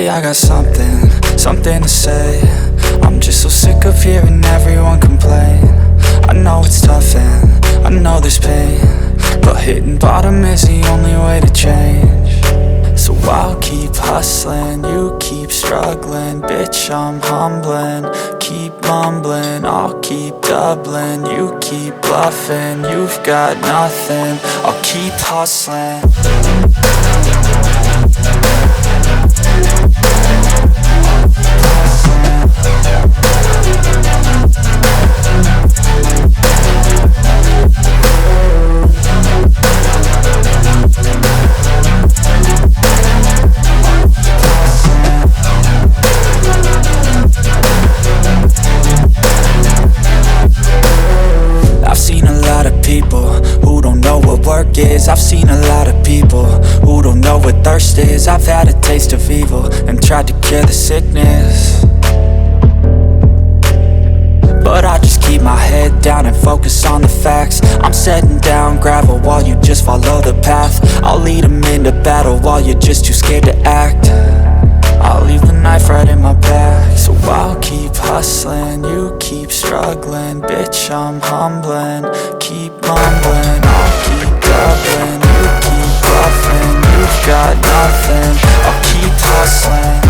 Lately I got something to say. I'm just so sick of hearing everyone complain. I know it's tough and I know there's pain, but hitting bottom is the only way to change. So I'll keep hustling, you keep struggling. Bitch, I'm humbling, keep mumbling. I'll keep doubling, you keep bluffing. You've got nothing, I'll keep hustling. I've seen a lot of people who don't know what work is. I've seen a lot of people who don't know what thirst is. I've had a taste of evil and tried to cure the sickness, but I just keep my head down and focus on the facts. I'm setting down gravel while you just follow the path. I'll lead them into battle while you're just too scared to act. I'll leave the knife right in my back. So I'll keep hustling, you keep struggling. Bitch, I'm humbling, keep mumbling. I'll keep doubling, you keep bluffing. You've got nothing, I'll keep hustling.